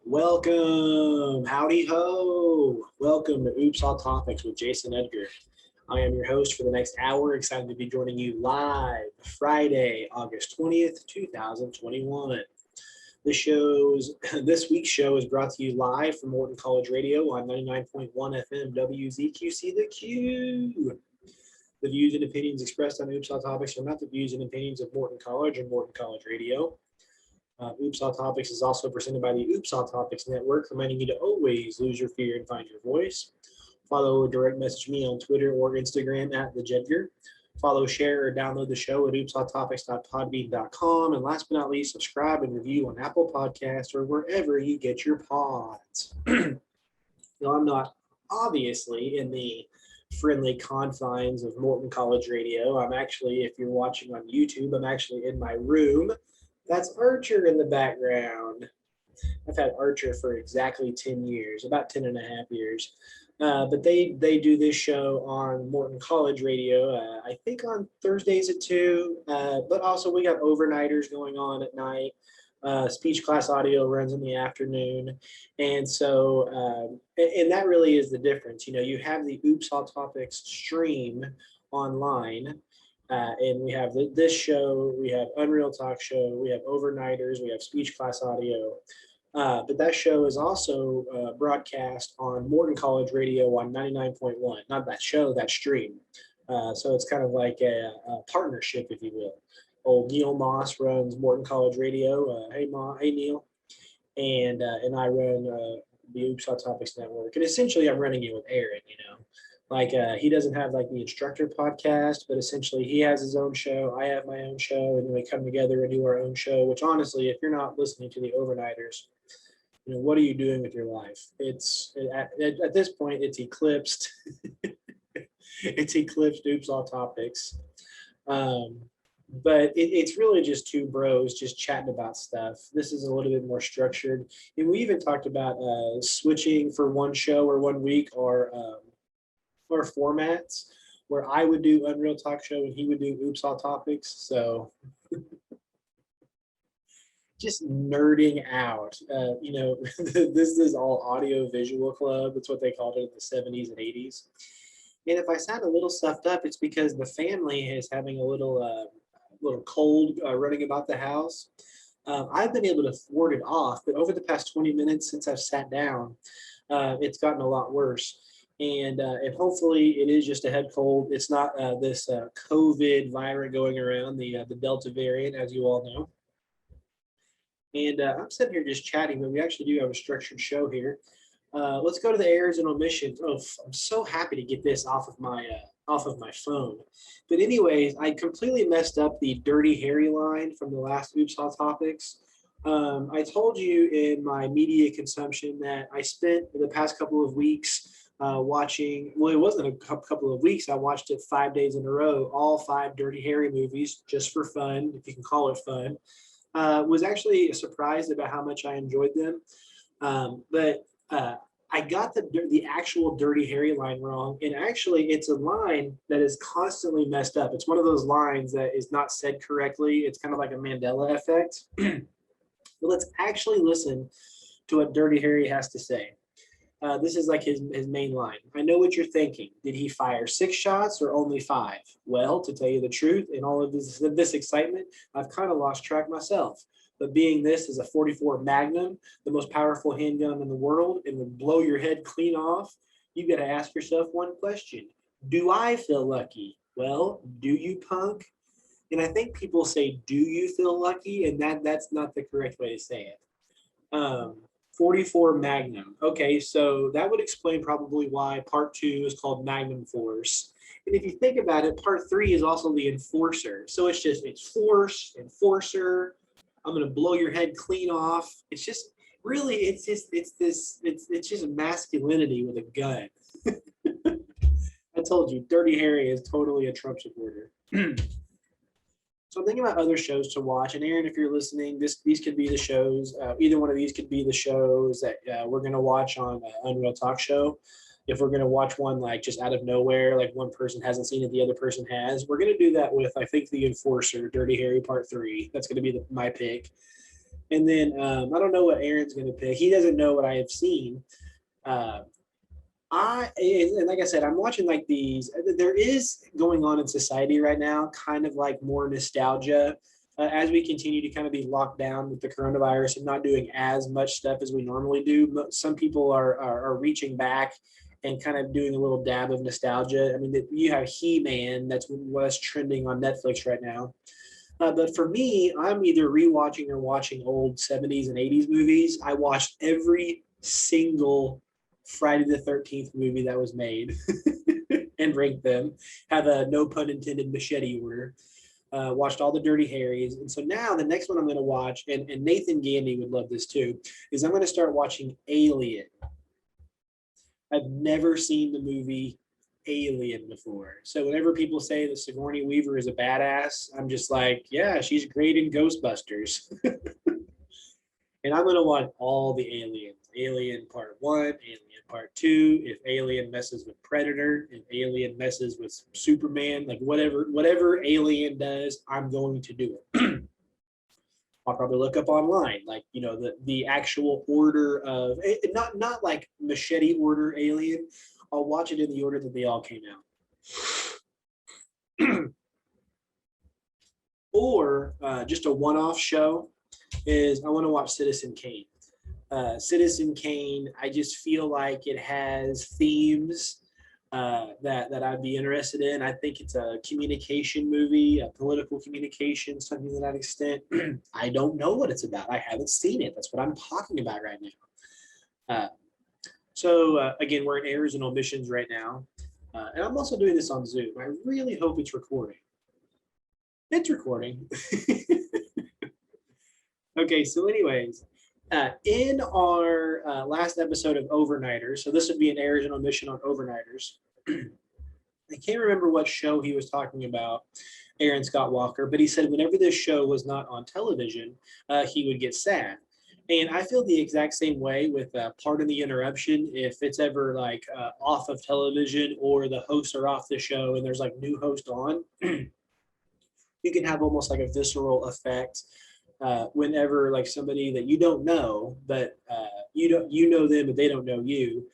Welcome, howdy ho. Welcome to Oops All Topics with Jason Edgar. I am your host for the next hour. Excited to be joining you live Friday, August 20th, 2021. This week's show is brought to you live from Morton College Radio on 99.1 FM WZQC The Q. The views and opinions expressed on Oops All Topics are not the views and opinions of Morton College or Morton College Radio. Oops All Topics is also presented by the Oops All Topics Network, reminding you to always lose your fear and find your voice. Follow or direct message me on Twitter or Instagram at TheJedgar. Follow, share, or download the show at oopsalltopics.podbean.com. And last but not least, subscribe and review on Apple Podcasts or wherever you get your pods. Now, I'm not obviously in the friendly confines of Morton College Radio. I'm actually, if you're watching on YouTube, I'm actually in my room. That's Archer in the background. I've had Archer for exactly 10 years, about 10 and a half years. But they do this show on Morton College Radio, I think on Thursdays at 2. But also we got overnighters going on at night. Speech class audio runs in the afternoon. And so, and that really is the difference. You know, you have the Oops All Topics stream online. And we have this show, we have Unreal Talk Show, we have Overnighters, we have Speech Class Audio. But that show is also broadcast on Morton College Radio on 99.1. Not that show, that stream. So it's kind of like a partnership, if you will. Old Neil Moss runs Morton College Radio. Hey Neil. And I run the Oops All Topics Network. And essentially I'm running it with Aaron, you know. Like he doesn't have like the instructor podcast, but essentially he has his own show. I have my own show, and then we come together and do our own show, which honestly, if you're not listening to the overnighters, you know, what are you doing with your life? At this point, it's eclipsed. It's eclipsed Oops All Topics. But it's really just two bros just chatting about stuff. This is a little bit more structured. And we even talked about switching for one show or 1 week or formats where I would do Unreal Talk Show and he would do Oops All Topics. So just nerding out. You know, this is all audio visual club. That's what they called it in the 70s and 80s. And if I sound a little stuffed up, it's because the family is having a little cold running about the house. I've been able to ward it off, but over the past 20 minutes since I've sat down, it's gotten a lot worse. And hopefully it is just a head cold. It's not this COVID virus going around, the Delta variant, as you all know. And I'm sitting here just chatting, but we actually do have a structured show here. Let's go to the errors and omissions. Oh, I'm so happy to get this off of my phone. But anyways, I completely messed up the Dirty Harry line from the last Oops All Topics. I told you in my media consumption that I spent the past couple of weeks watching, well, it wasn't a couple of weeks. I watched it 5 days in a row, all 5 Dirty Harry movies, just for fun, if you can call it fun. Was actually surprised about how much I enjoyed them. But I got the actual Dirty Harry line wrong. And actually, it's a line that is constantly messed up. It's one of those lines that is not said correctly. It's kind of like a Mandela effect. But let's actually listen to what Dirty Harry has to say. This is like his main line. I know what you're thinking. Did he fire 6 shots or only 5? Well, to tell you the truth, in all of this excitement, I've kind of lost track myself. But being this is a 44 Magnum, the most powerful handgun in the world, and would blow your head clean off, you got to ask yourself one question. Do I feel lucky? Well, do you, punk? And I think people say, do you feel lucky? And that's not the correct way to say it. 44 Magnum. Okay, so that would explain probably why part 2 is called Magnum Force. And if you think about it, part 3 is also the Enforcer. So it's force, Enforcer. I'm gonna blow your head clean off. It's just really, it's just masculinity with a gun. I told you, Dirty Harry is totally a Trump supporter. So I'm thinking about other shows to watch. And Aaron, if you're listening, these could be the shows. Either one of these could be the shows that we're going to watch on Unreal Talk Show. If we're going to watch one like just out of nowhere, like one person hasn't seen it, the other person has, we're going to do that with, I think, The Enforcer, Dirty Harry Part 3. That's going to be my pick. And then I don't know what Aaron's going to pick. He doesn't know what I have seen. Uh, and like I said, I'm watching like these. There is going on in society right now, kind of like more nostalgia as we continue to kind of be locked down with the coronavirus and not doing as much stuff as we normally do. Some people are reaching back and kind of doing a little dab of nostalgia. I mean, you have He-Man, that's what's trending on Netflix right now. But for me, I'm either rewatching or watching old 70s and 80s movies. I watched every single Friday the 13th movie that was made and ranked them. Have a no pun intended machete order. Watched all the Dirty Harrys. And so now the next one I'm going to watch, and Nathan Gandy would love this too, is I'm going to start watching Alien. I've never seen the movie Alien before. So whenever people say that Sigourney Weaver is a badass, I'm just like, yeah, she's great in Ghostbusters. And I'm going to watch all the Aliens. Alien Part 1, Alien Part 2, if Alien messes with Predator, if Alien messes with Superman, like whatever Alien does, I'm going to do it. I'll probably look up online, like, you know, the actual order of, not like machete order Alien. I'll watch it in the order that they all came out. Or just a one-off show is I want to watch Citizen Kane. Citizen Kane, I just feel like it has themes that I'd be interested in. I think it's a communication movie, a political communication, something to that extent. I don't know what it's about. I haven't seen it. That's what I'm talking about right now. So again, we're in errors and omissions right now. And I'm also doing this on Zoom. I really hope it's recording. It's recording. Okay, so anyways, in our last episode of Overnighters, so this would be an errors and omission on Overnighters. I can't remember what show he was talking about, Aaron Scott Walker, but he said whenever this show was not on television, he would get sad. And I feel the exact same way with Pardon the Interruption. If it's ever like off of television or the hosts are off the show and there's like new host on, you can have almost like a visceral effect whenever like somebody that you don't know, but you know them, but they don't know you,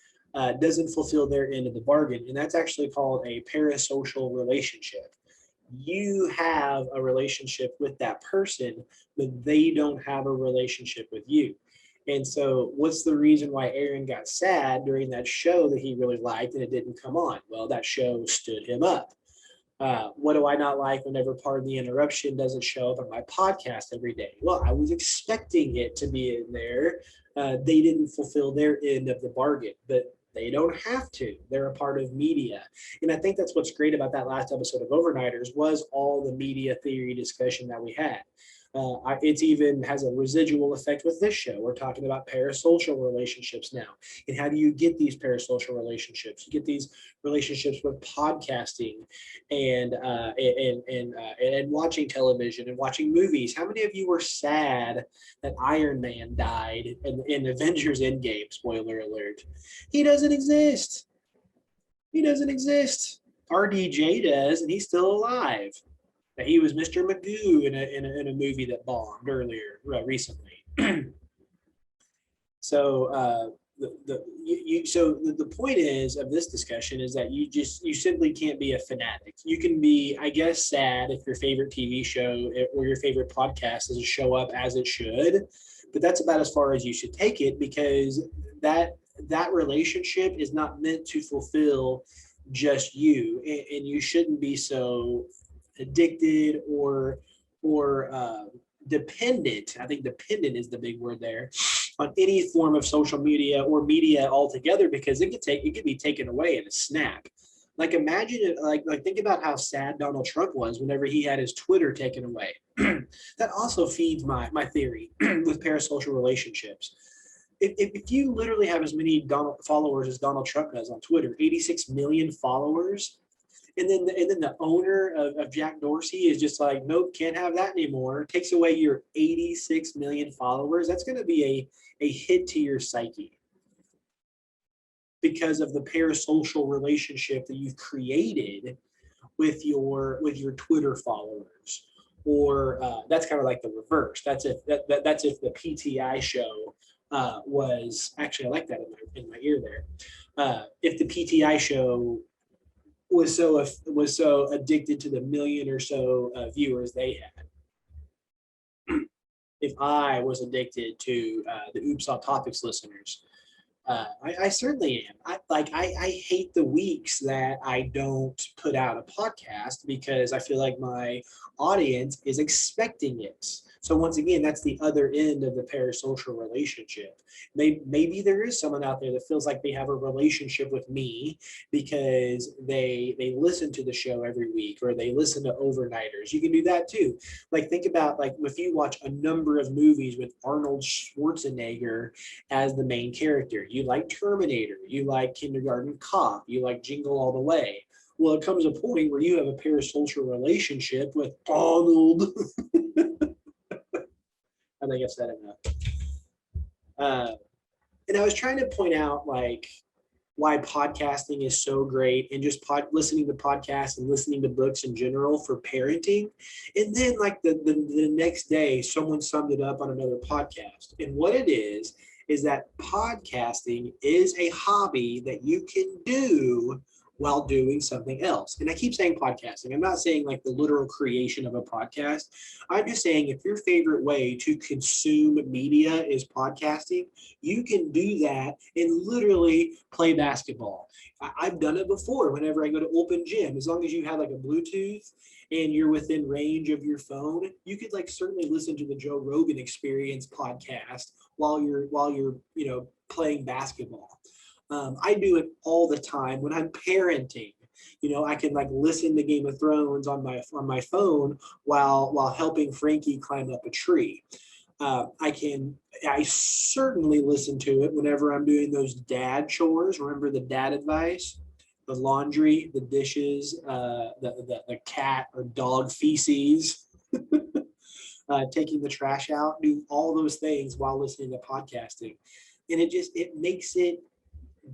doesn't fulfill their end of the bargain. And that's actually called a parasocial relationship. You have a relationship with that person, but they don't have a relationship with you. And so what's the reason why Aaron got sad during that show that he really liked and it didn't come on? Well, that show stood him up. What do I not like whenever Pardon the Interruption doesn't show up on my podcast every day? Well, I was expecting it to be in there. They didn't fulfill their end of the bargain, but they don't have to. They're a part of media. And I think that's what's great about that last episode of Overnighters was all the media theory discussion that we had. It even has a residual effect with this show. We're talking about parasocial relationships now. And how do you get these parasocial relationships? You get these relationships with podcasting and watching television and watching movies. How many of you were sad that Iron Man died in Avengers Endgame? Spoiler alert. He doesn't exist. He doesn't exist. RDJ does, and he's still alive. He was Mr. Magoo in a movie that bombed earlier recently. So the point is of this discussion is that you simply can't be a fanatic. You can be, I guess, sad if your favorite TV show or your favorite podcast doesn't show up as it should, but that's about as far as you should take it, because that relationship is not meant to fulfill just you, and you shouldn't be so addicted or dependent. I think dependent is the big word there, on any form of social media or media altogether, because it could be taken away in a snap. Like imagine it, like think about how sad Donald Trump was whenever he had his Twitter taken away. That also feeds my theory with parasocial relationships. If you literally have as many followers as Donald Trump does on Twitter, 86 million followers, and then the owner of Jack Dorsey is just like, nope, can't have that anymore, takes away your 86 million followers, that's going to be a hit to your psyche because of the parasocial relationship that you've created with your Twitter followers Or that's kind of like the reverse. That's if that's if the PTI show was actually, I like that in my ear there. If the PTI show was so addicted to the million or so viewers they had, if I was addicted to the Oops All Topics listeners, I certainly am. I hate the weeks that I don't put out a podcast because I feel like my audience is expecting it. So once again, that's the other end of the parasocial relationship. Maybe there is someone out there that feels like they have a relationship with me because they listen to the show every week, or they listen to overnighters. You can do that too. Like, think about, like, if you watch a number of movies with Arnold Schwarzenegger as the main character. You like Terminator, you like Kindergarten Cop, you like Jingle All the Way. Well, it comes a point where you have a parasocial relationship with Arnold. I think I've said enough. And I was trying to point out, like, why podcasting is so great, and just listening to podcasts and listening to books in general for parenting. And then, like, the next day, someone summed it up on another podcast. And what it is that podcasting is a hobby that you can do while doing something else. And I keep saying podcasting. I'm not saying like the literal creation of a podcast. I'm just saying, if your favorite way to consume media is podcasting, you can do that and literally play basketball. I've done it before whenever I go to open gym. As long as you have like a Bluetooth and you're within range of your phone, you could like certainly listen to the Joe Rogan Experience podcast while you're playing basketball. I do it all the time when I'm parenting. I can like listen to Game of Thrones on my phone while helping Frankie climb up a tree. I certainly listen to it whenever I'm doing those dad chores. Remember the dad advice: the laundry, the dishes, the cat or dog feces, taking the trash out, do all those things while listening to podcasting. And it makes it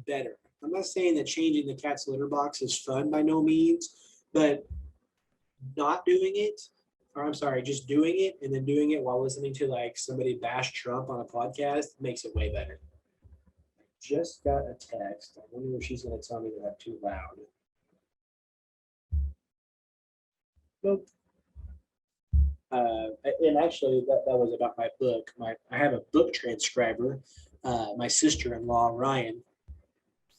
better. I'm not saying that changing the cat's litter box is fun by no means, but not doing it, or I'm sorry, just doing it and then doing it while listening to like somebody bash Trump on a podcast makes it way better. I just got a text. I wonder if she's going to tell me that I'm too loud. Nope. And actually, that was about my book. I have a book transcriber, my sister-in-law, Ryan,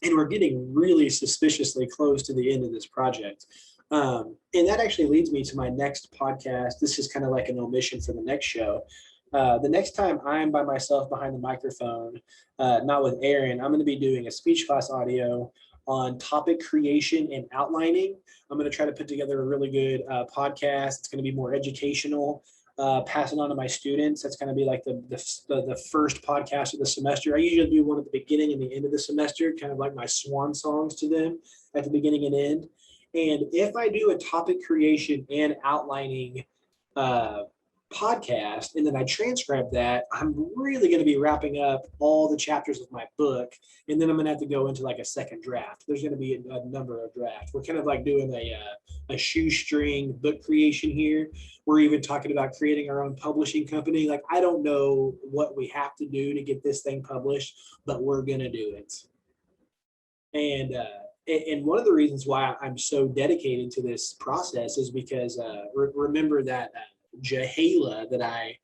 and we're getting really suspiciously close to the end of this project. And that actually leads me to my next podcast. This is kind of like an omission for the next show. The next time I'm by myself behind the microphone, not with Aaron, I'm going to be doing a speech class audio on topic creation and outlining. I'm going to try to put together a really good podcast. It's going to be more educational, pass it on to my students. That's going to be like the first podcast of the semester. I usually do one at the beginning and the end of the semester, kind of like my swan songs to them at the beginning and end. And if I do a topic creation and outlining podcast, and then I transcribe that, I'm really going to be wrapping up all the chapters of my book, and then I'm going to have to go into like a second draft. There's going to be a number of drafts. We're kind of like doing a shoestring book creation here. We're even talking about creating our own publishing company. Like, I don't know what we have to do to get this thing published, but we're going to do it. And one of the reasons why I'm so dedicated to this process is because remember that Jahala that I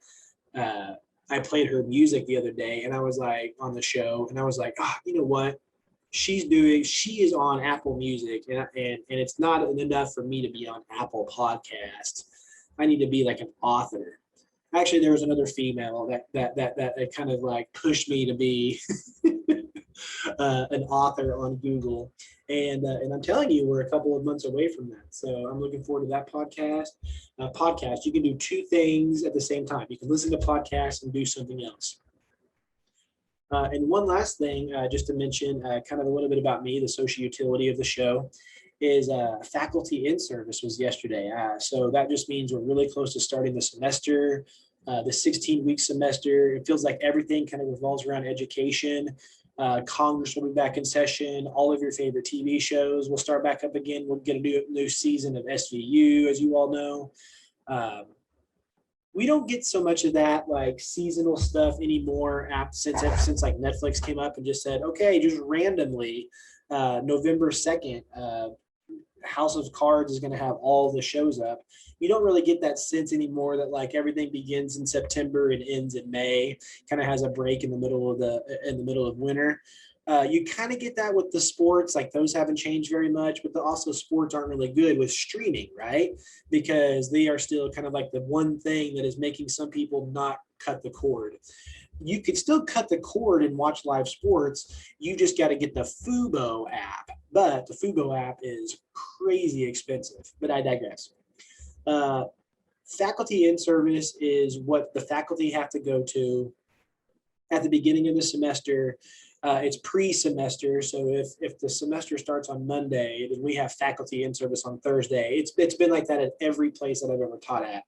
played her music the other day, and I was like on the show, and I was like, you know what? She is on Apple Music, and it's not enough for me to be on Apple Podcasts. I need to be like an author. Actually, there was another female that kind of like pushed me to be an author on Google, and I'm telling you, we're a couple of months away from that. So I'm looking forward to that podcast. You can do two things at the same time. You can listen to podcasts and do something else. And one last thing, just to mention, kind of a little bit about me, the social utility of the show is faculty in service was yesterday. So that just means we're really close to starting the semester, the 16-week semester. It feels like everything kind of revolves around education. Congress will be back in session. All of your favorite TV shows will start back up again. We'll get a new season of SVU, as you all know. we don't get so much of that like seasonal stuff anymore since like Netflix came up and just said, okay, just randomly, November 2nd, House of Cards is going to have all the shows up. You don't really get that sense anymore that like everything begins in September and ends in May, kind of has a break in the middle of winter. You kind of get that with the sports, like those haven't changed very much, but also sports aren't really good with streaming, right? Because they are still kind of like the one thing that is making some people not cut the cord. You could still cut the cord and watch live sports. You just got to get the Fubo app, but the Fubo app is crazy expensive. But I digress. Uh, Faculty in service is what the faculty have to go to at the beginning of the semester. It's pre-semester, so if the semester starts on Monday, then we have faculty in service on Thursday. It's been like that at every place that I've ever taught at.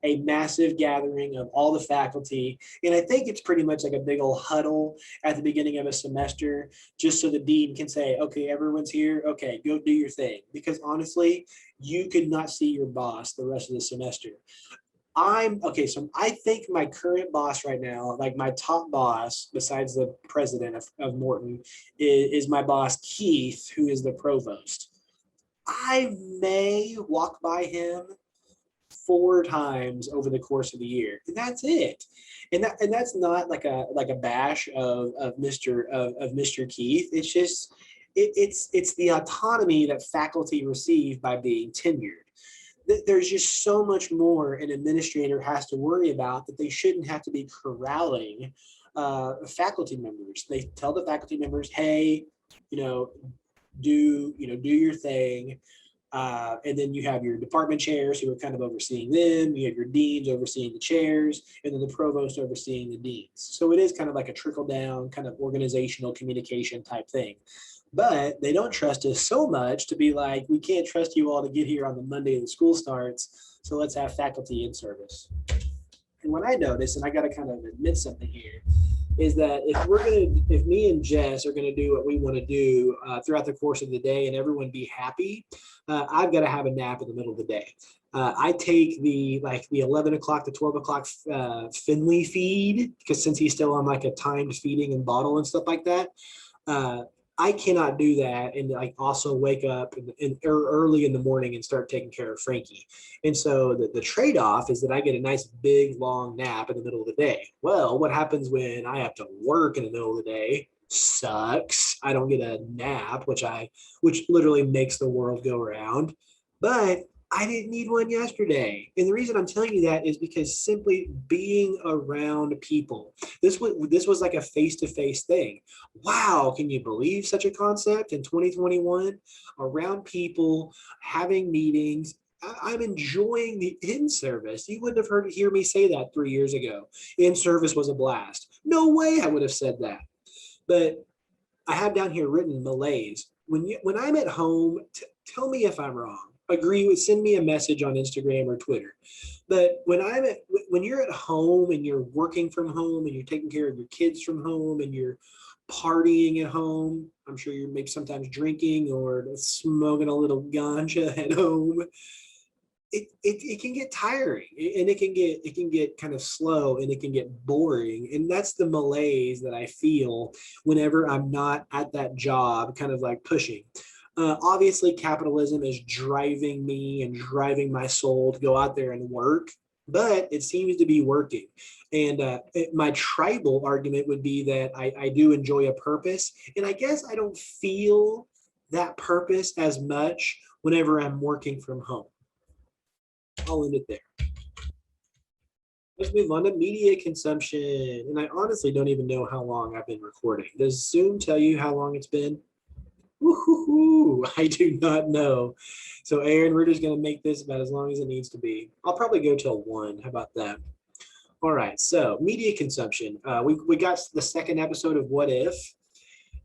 A massive gathering of all the faculty, and I think it's pretty much like a big old huddle at the beginning of a semester, just so the dean can say, okay, everyone's here, okay, go do your thing. Because honestly, you could not see your boss the rest of the semester. So I think my current boss right now, like my top boss, besides the president of Morton, is my boss, Keith, who is the provost. I may walk by him 4 times over the course of the year, and that's it. And that's not like a bash of Mr. Keith. It's just it's the autonomy that faculty receive by being tenured. There's just so much more an administrator has to worry about that they shouldn't have to be corralling faculty members. They tell the faculty members, hey, do your thing. And then you have your department chairs who are kind of overseeing them. You have your deans overseeing the chairs, and then the provost overseeing the deans. So it is kind of like a trickle down kind of organizational communication type thing. But they don't trust us so much to be like, we can't trust you all to get here on the Monday the school starts, so let's have faculty in service. And what I noticed, and I got to kind of admit something here, is that if me and Jess are going to do what we want to do throughout the course of the day and everyone be happy, I've got to have a nap in the middle of the day. I take the 11 o'clock to 12 o'clock Finley feed, because since he's still on like a timed feeding and bottle and stuff like that, I cannot do that and like also wake up early in the morning and start taking care of Frankie. And so the trade-off is that I get a nice big long nap in the middle of the day. Well, what happens when I have to work in the middle of the day? Sucks. I don't get a nap, which literally makes the world go round. But I didn't need one yesterday. And the reason I'm telling you that is because simply being around people. This was like a face-to-face thing. Wow, can you believe such a concept in 2021? Around people, having meetings. I'm enjoying the in-service. You wouldn't have hear me say that 3 years ago. In-service was a blast. No way I would have said that. But I have down here written malaise. When I'm at home, tell me if I'm wrong. Send me a message on Instagram or Twitter. But when you're at home and you're working from home and you're taking care of your kids from home and you're partying at home, I'm sure you're maybe sometimes drinking or smoking a little ganja at home. It can get tiring and it can get kind of slow and it can get boring. And that's the malaise that I feel whenever I'm not at that job, kind of like pushing. Obviously, capitalism is driving me and driving my soul to go out there and work, but it seems to be working. And my tribal argument would be that I do enjoy a purpose, and I guess I don't feel that purpose as much whenever I'm working from home. I'll end it there. Let's move on to media consumption. And I honestly don't even know how long I've been recording. Does Zoom tell you how long it's been? Woo-hoo-hoo. I do not know. So Aaron, we're just going to make this about as long as it needs to be. I'll probably go till 1. How about that? All right. So media consumption. We got the second episode of What If.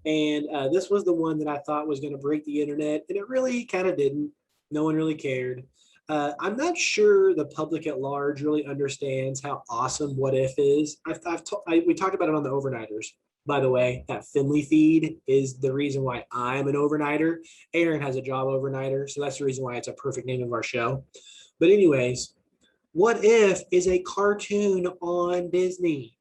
And this was the one that I thought was going to break the internet. And it really kind of didn't. No one really cared. I'm not sure the public at large really understands how awesome What If is. We talked about it on the Overnighters. By the way, that Finley feed is the reason why I'm an overnighter. Aaron has a job overnighter, so that's the reason why it's a perfect name of our show. But anyways, What If is a cartoon on Disney.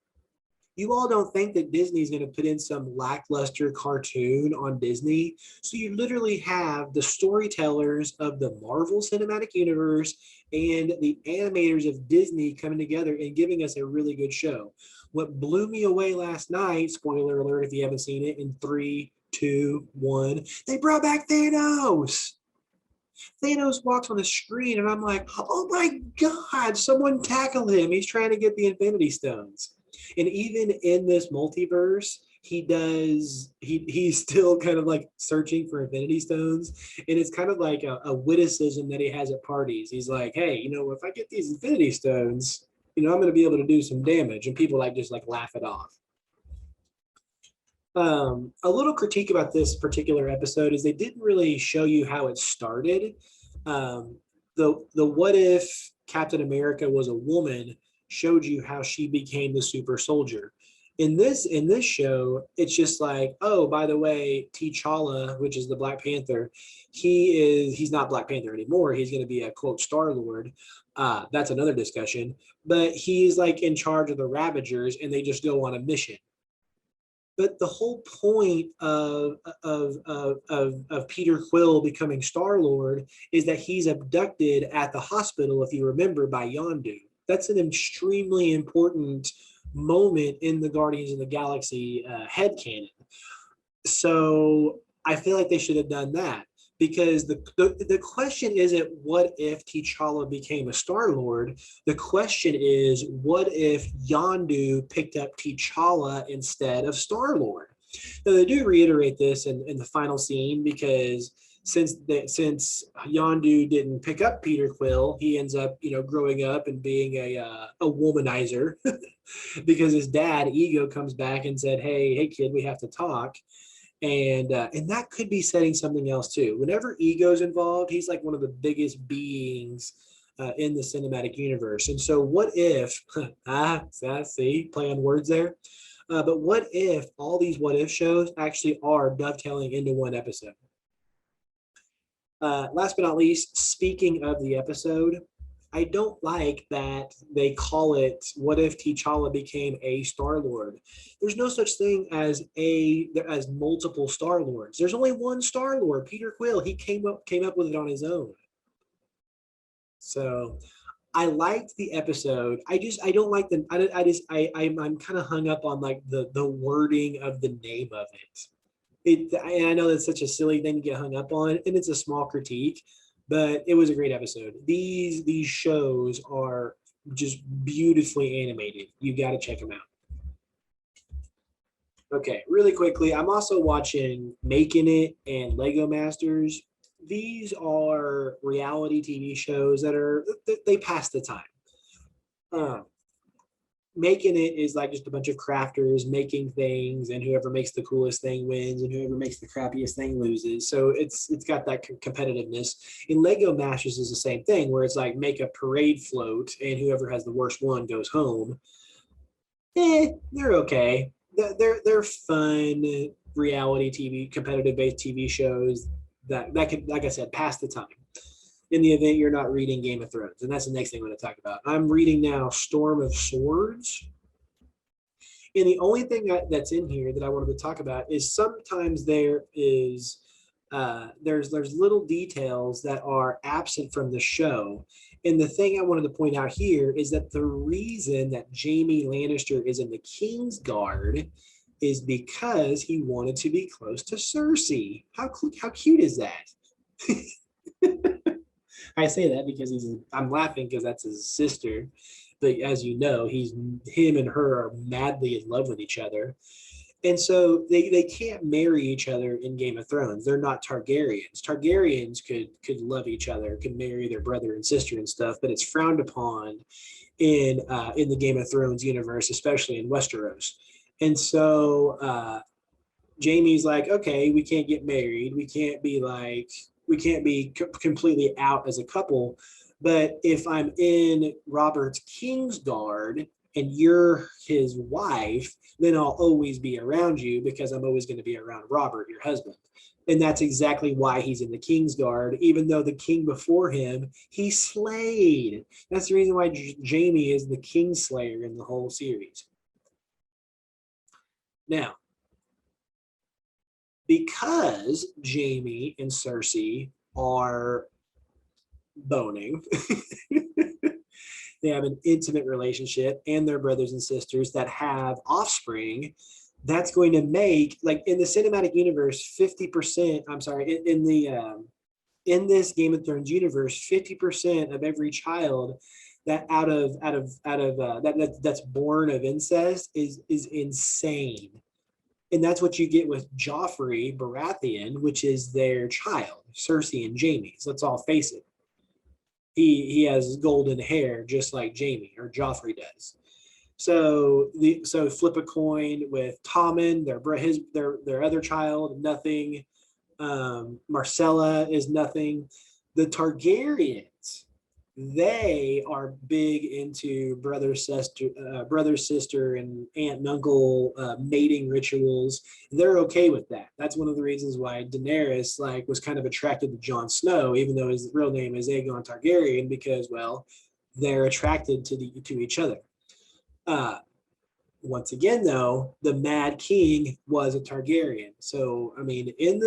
You all don't think that Disney's going to put in some lackluster cartoon on Disney. So you literally have the storytellers of the Marvel Cinematic Universe and the animators of Disney coming together and giving us a really good show. What blew me away last night, spoiler alert if you haven't seen it, in 3, 2, 1, they brought back Thanos. Thanos walks on the screen, and I'm like, oh my God, someone tackle him. He's trying to get the Infinity Stones. And even in this multiverse, he's still kind of like searching for Infinity Stones. And it's kind of like a witticism that he has at parties. He's like, hey, if I get these Infinity Stones, I'm going to be able to do some damage. And people just like laugh it off. A little critique about this particular episode is they didn't really show you how it started. The what if Captain America was a woman showed you how she became the super soldier. In this it's just like, oh, by the way, T'Challa, which is the Black Panther, he's not Black Panther anymore. He's going to be a quote Star Lord. That's another discussion. But he's like in charge of the Ravagers, and they just go on a mission. But the whole point of Peter Quill becoming Star-Lord is that he's abducted at the hospital, if you remember, by Yondu. That's an extremely important moment in the Guardians of the Galaxy headcanon. So I feel like they should have done that. Because the question isn't what if T'Challa became a Star-Lord. The question is, what if Yondu picked up T'Challa instead of Star-Lord? Now, they do reiterate this in the final scene, because since Yondu didn't pick up Peter Quill, he ends up growing up and being a womanizer because his dad Ego comes back and said, hey kid, we have to talk. And that could be setting something else too. Whenever Ego's involved, he's like one of the biggest beings in the cinematic universe. And so what if, see, play on words there. But what if all these what if shows actually are dovetailing into one episode? Last but not least, speaking of the episode, I don't like that they call it "What if T'Challa became a Star-Lord?" There's no such thing as multiple Star-Lords. There's only one Star-Lord, Peter Quill. He came up with it on his own. So I liked the episode. I don't like I'm kind of hung up on like the wording of the name of it. And I know that's such a silly thing to get hung up on, and it's a small critique, but it was a great episode. These shows are just beautifully animated. You got to check them out. Okay, really quickly, I'm also watching Making It and Lego Masters. These are reality TV shows they pass the time. Making It is like just a bunch of crafters making things, and whoever makes the coolest thing wins, and whoever makes the crappiest thing loses. So it's got that competitiveness. In Lego Masters is the same thing, where it's like make a parade float, and whoever has the worst one goes home. They're okay. They're fun reality TV, competitive based TV shows that could, like I said, pass the time. In the event you're not reading Game of Thrones. And that's the next thing I'm going to talk about. I'm reading now Storm of Swords. And the only thing that's in here that I wanted to talk about is sometimes there's little details that are absent from the show. And the thing I wanted to point out here is that the reason that Jaime Lannister is in the King's Guard is because he wanted to be close to Cersei. How cute is that? I say that because I'm laughing because that's his sister, but as you know, him and her are madly in love with each other, and so they can't marry each other in Game of Thrones. They're not Targaryens. Targaryens could love each other, could marry their brother and sister and stuff, but it's frowned upon in the Game of Thrones universe, especially in Westeros. And so Jaime's like, okay, we can't get married. We can't be completely out as a couple. But if I'm in Robert's King's Guard, and you're his wife, then I'll always be around you because I'm always going to be around Robert, your husband. And that's exactly why he's in the King's Guard, even though the king before him, he slayed. That's the reason why Jaime is the Kingslayer in the whole series. Now, because Jaime and Cersei are boning, they have an intimate relationship, and they're brothers and sisters that have offspring. That's going to make, like in the cinematic universe, 50%, I'm sorry, in this Game of Thrones universe, 50% of every child that that's born of incest is insane. And that's what you get with Joffrey Baratheon, which is their child, Cersei and Jaime's. Let's all face it. He has golden hair just like Jaime or Joffrey does. So flip a coin with Tommen, their other child, nothing. Marcella is nothing. The Targaryens, they are big into brother, sister, and aunt and uncle mating rituals. They're okay with that. That's one of the reasons why Daenerys was kind of attracted to Jon Snow, even though his real name is Aegon Targaryen, because they're attracted to each other. Once again, though, the Mad King was a Targaryen. So I mean, in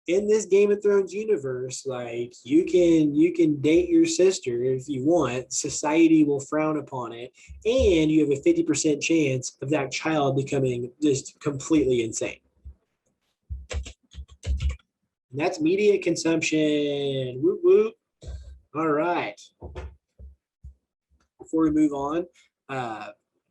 this Game of Thrones universe, you can date your sister if you want. Society will frown upon it, and you have a 50% chance of that child becoming just completely insane. And that's media consumption. Whoop whoop. All right. Before we move on,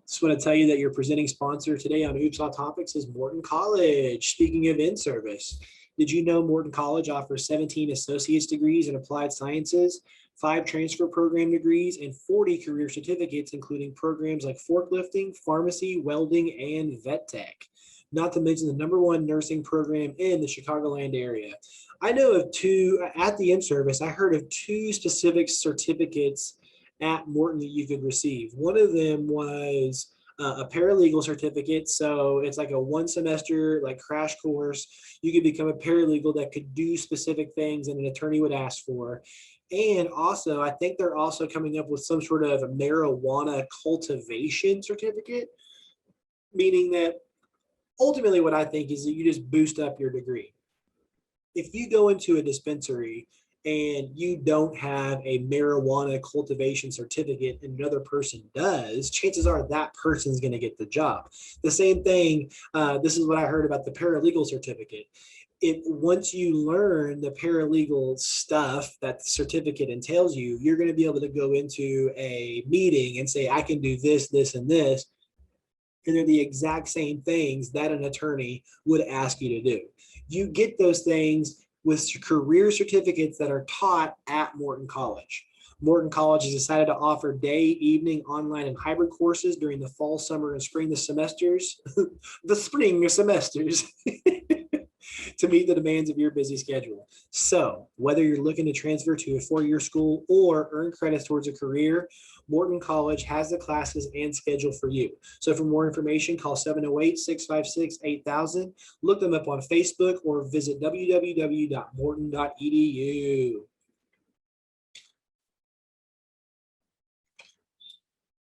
just want to tell you that your presenting sponsor today on Oops All Topics is Morton College. Speaking of in-service, did you know Morton College offers 17 associate's degrees in applied sciences, 5 transfer program degrees, and 40 career certificates, including programs like forklifting, pharmacy, welding, and vet tech, not to mention the #1 nursing program in the Chicagoland area. I know of 2, at the in-service, I heard of 2 specific certificates at Morton that you could receive. One of them was a paralegal certificate. So it's like a 1 semester crash course. You could become a paralegal that could do specific things that an attorney would ask for. And also, I think they're also coming up with some sort of a marijuana cultivation certificate, meaning that ultimately what I think is that you just boost up your degree. If you go into a dispensary and you don't have a marijuana cultivation certificate and another person does, chances are that person's going to get the job. The same thing, this is what I heard about the paralegal certificate. Once you learn the paralegal stuff that the certificate entails you're going to be able to go into a meeting and say, I can do this, this, and this. And they're the exact same things that an attorney would ask you to do. You get those things with career certificates that are taught at Morton College. Morton College has decided to offer day, evening, online, and hybrid courses during the fall, summer, and spring semesters, the spring semesters, to meet the demands of your busy schedule. So whether you're looking to transfer to a 4-year school or earn credits towards a career, Morton College has the classes and schedule for you. So for more information, call 708-656-8000. Look them up on Facebook or visit www.morton.edu.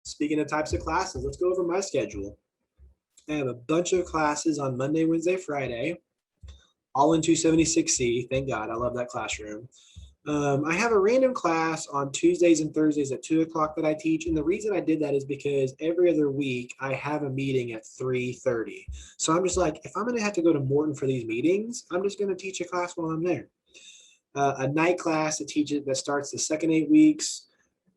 Speaking of types of classes, let's go over my schedule. I have a bunch of classes on Monday, Wednesday, Friday, all in 276C. Thank God, I love that classroom. I have a random class on Tuesdays and Thursdays at 2 o'clock that I teach. And the reason I did that is because every other week I have a meeting at 3:30. So I'm just like, if I'm going to have to go to Morton for these meetings, I'm just going to teach a class while I'm there. A night class that starts the second 8 weeks,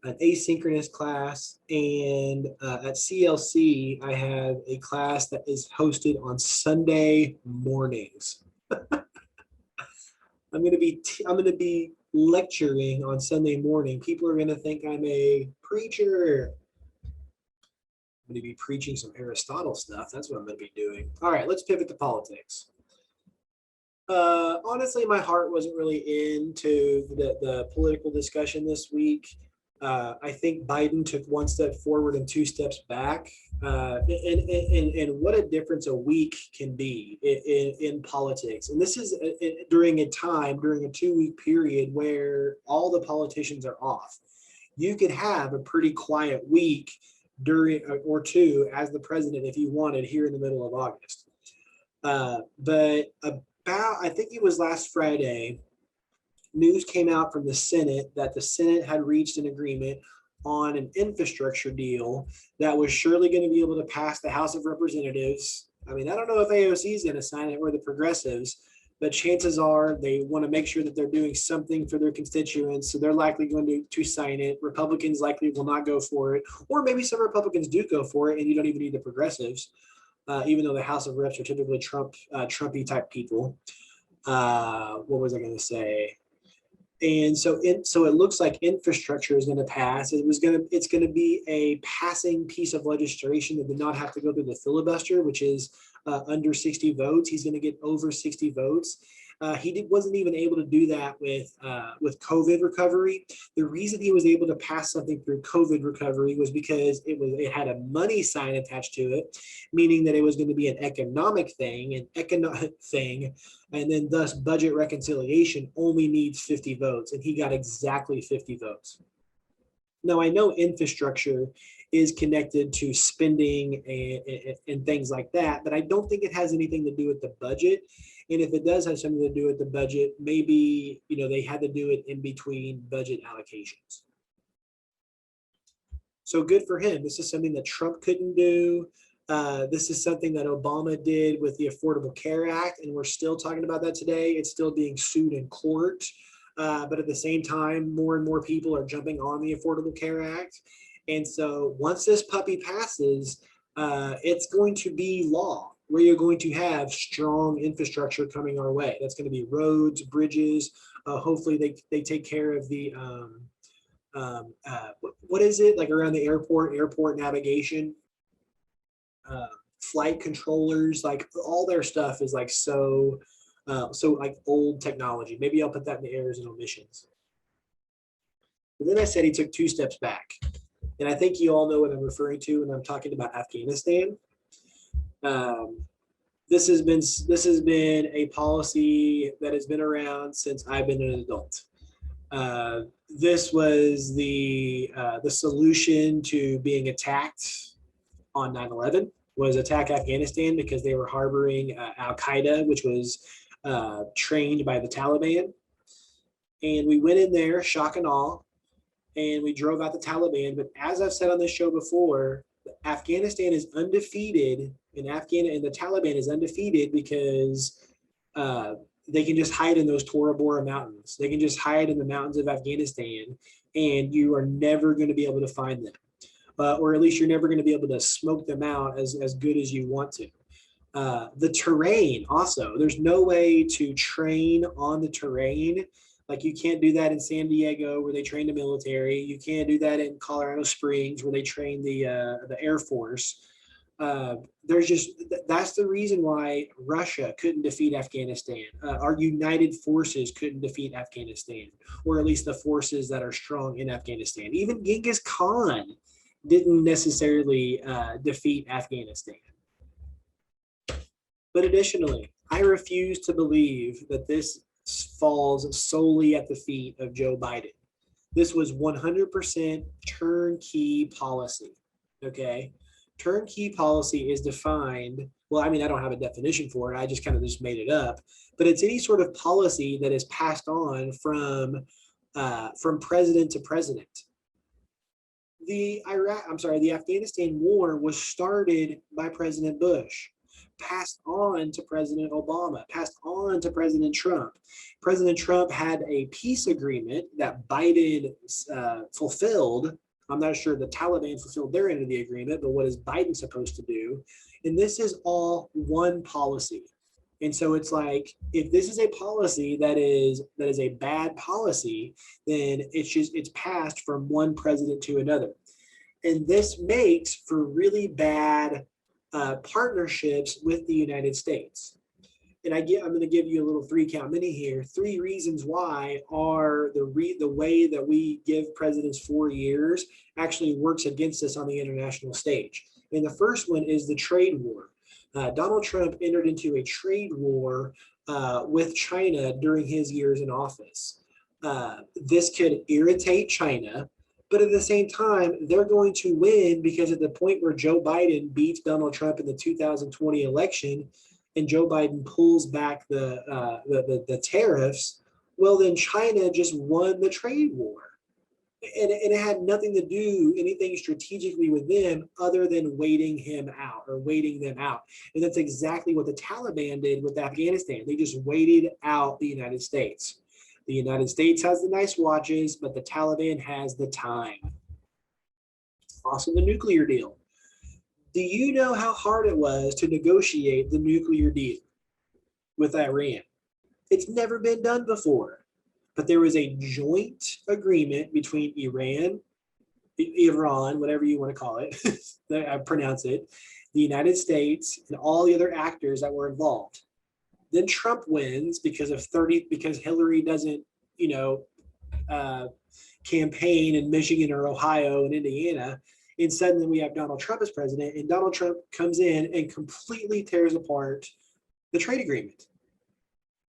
an asynchronous class, and at CLC, I have a class that is hosted on Sunday mornings. I'm going to be lecturing on Sunday morning. People are going to think I'm a preacher. I'm going to be preaching some Aristotle stuff. That's what I'm going to be doing. All right, let's pivot to politics. Honestly, my heart wasn't really into the political discussion this week. I think Biden took one step forward and two steps back. And what a difference a week can be in politics. And this is during a 2-week period where all the politicians are off. You could have a pretty quiet week during or two as the president if you wanted here in the middle of August. But I think it was last Friday, news came out from the Senate that the Senate had reached an agreement on an infrastructure deal that was surely going to be able to pass the House of Representatives. I mean, I don't know if AOC is going to sign it or the progressives, but chances are they want to make sure that they're doing something for their constituents. So they're likely going to sign it. Republicans likely will not go for it, or maybe some Republicans do go for it and you don't even need the progressives, even though the House of Reps are typically Trumpy type people. What was I going to say? And so it looks like infrastructure is going to pass. It's going to be a passing piece of legislation that did not have to go through the filibuster, which is under 60 votes. He's going to get over 60 votes. Wasn't even able to do that with COVID recovery. The reason he was able to pass something through COVID recovery was because it had a money sign attached to it, meaning that it was going to be an economic thing, and then thus budget reconciliation only needs 50 votes, and he got exactly 50 votes. Now, I know infrastructure is connected to spending and things like that, but I don't think it has anything to do with the budget. And if it does have something to do with the budget, maybe they had to do it in between budget allocations. So good for him. This is something that Trump couldn't do. This is something that Obama did with the Affordable Care Act, and we're still talking about that today. It's still being sued in court. But at the same time, more and more people are jumping on the Affordable Care Act. And so once this puppy passes, it's going to be law, where you're going to have strong infrastructure coming our way. That's going to be roads, bridges. Hopefully they take care of the, what is it, like around the airport navigation, flight controllers, like all their stuff is like so like old technology. Maybe I'll put that in the errors and omissions. But then I said he took two steps back. And I think you all know what I'm referring to when I'm talking about Afghanistan. This has been a policy that has been around since I've been an adult. This was the solution to being attacked on 9/11 was attack Afghanistan because they were harboring Al-Qaeda, which was trained by the Taliban. And we went in there, shock and awe, and we drove out the Taliban. But as I've said on this show before, Afghanistan is undefeated, and the Taliban is undefeated because they can just hide in those Tora Bora mountains. They can just hide in the mountains of Afghanistan, and you are never going to be able to find them. Or at least you're never going to be able to smoke them out as good as you want to. The terrain also, there's no way to train on the terrain. Like you can't do that in San Diego where they train the military. You can't do that in Colorado Springs where they train the Air Force. That's the reason why Russia couldn't defeat Afghanistan. Our united forces couldn't defeat Afghanistan, or at least the forces that are strong in Afghanistan. Even Genghis Khan didn't necessarily defeat Afghanistan. But additionally, I refuse to believe that this falls solely at the feet of Joe Biden. This was 100% turnkey policy, okay? Turnkey policy is defined, well, I mean, I don't have a definition for it. I just kind of just made it up, but it's any sort of policy that is passed on from president to president. The Afghanistan war was started by President Bush, passed on to President Obama, passed on to President Trump. President Trump had a peace agreement that Biden fulfilled. I'm not sure the Taliban fulfilled their end of the agreement, but what is Biden supposed to do? And this is all one policy. And so it's like, if this is a policy that is a bad policy, then it's passed from one president to another. And this makes for really bad partnerships with the United States. and I'm going to give you a little 3-count mini here. 3 reasons why are the way that we give presidents 4 years actually works against us on the international stage. And the first one is the trade war. Donald Trump entered into a trade war with China during his years in office. This could irritate China, but at the same time, they're going to win because at the point where Joe Biden beats Donald Trump in the 2020 election, and Joe Biden pulls back the tariffs, well, then China just won the trade war. And it had nothing to do anything strategically with them other than waiting him out or waiting them out. And that's exactly what the Taliban did with Afghanistan. They just waited out the United States. The United States has the nice watches, but the Taliban has the time. Also, the nuclear deal. Do you know how hard it was to negotiate the nuclear deal with Iran? It's never been done before. But there was a joint agreement between Iran, whatever you want to call it, I pronounce it, the United States, and all the other actors that were involved. Then Trump wins because Hillary doesn't, campaign in Michigan or Ohio and Indiana. And suddenly we have Donald Trump as president, and Donald Trump comes in and completely tears apart the trade agreement.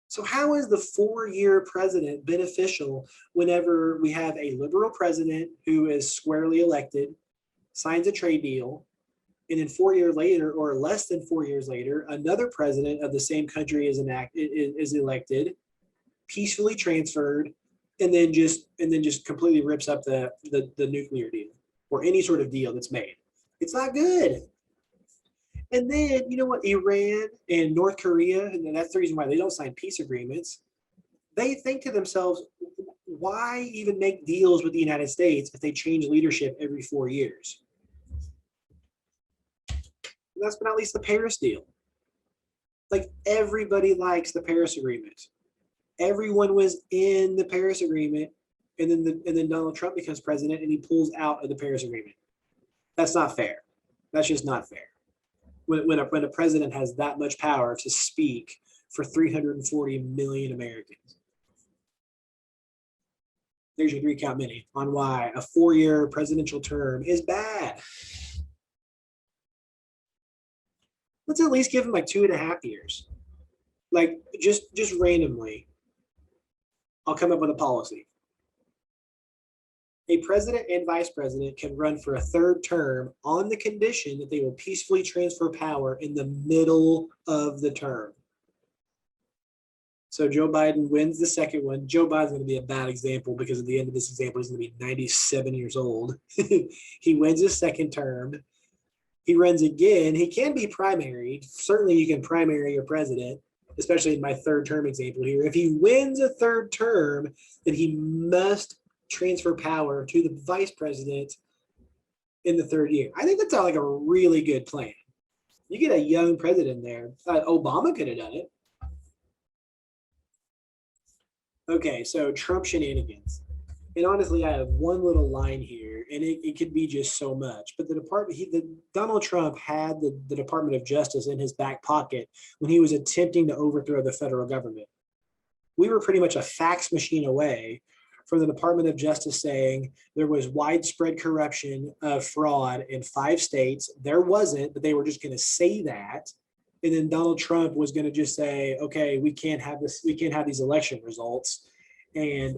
So how is the 4-year president beneficial whenever we have a liberal president who is squarely elected, signs a trade deal, and then 4 years later, or less than 4 years later, another president of the same country is elected, peacefully transferred, and then just completely rips up the nuclear deal or any sort of deal that's made? It's not good. And then, you know what, Iran and North Korea, and that's the reason why they don't sign peace agreements. They think to themselves, why even make deals with the United States if they change leadership every 4 years? Last but not least, the Paris deal. Like, everybody likes the Paris Agreement. Everyone was in the Paris Agreement, and then Donald Trump becomes president and he pulls out of the Paris Agreement. That's not fair. That's just not fair. When a president has that much power to speak for 340 million Americans. There's your 3-count mini on why a 4-year presidential term is bad. Let's at least give him like 2.5 years. Like just randomly, I'll come up with a policy. A president and vice president can run for a 3rd term on the condition that they will peacefully transfer power in the middle of the term. So Joe Biden wins the 2nd one. Joe Biden's going to be a bad example because at the end of this example, he's going to be 97 years old. He wins his 2nd term. He runs again. He can be primaried. Certainly you can primary your president, especially in my 3rd term example here. If he wins a 3rd term, then he must transfer power to the vice president in the 3rd year. I think that's like a really good plan. You get a young president there. Obama could have done it. Okay, so Trump shenanigans. And honestly, I have one little line here, and it could be just so much. But Donald Trump had the Department of Justice in his back pocket when he was attempting to overthrow the federal government. We were pretty much a fax machine away from the Department of Justice saying there was widespread corruption of fraud in 5 states. There wasn't, but they were just going to say that. And then Donald Trump was going to just say, okay, we can't have this, we can't have these election results. And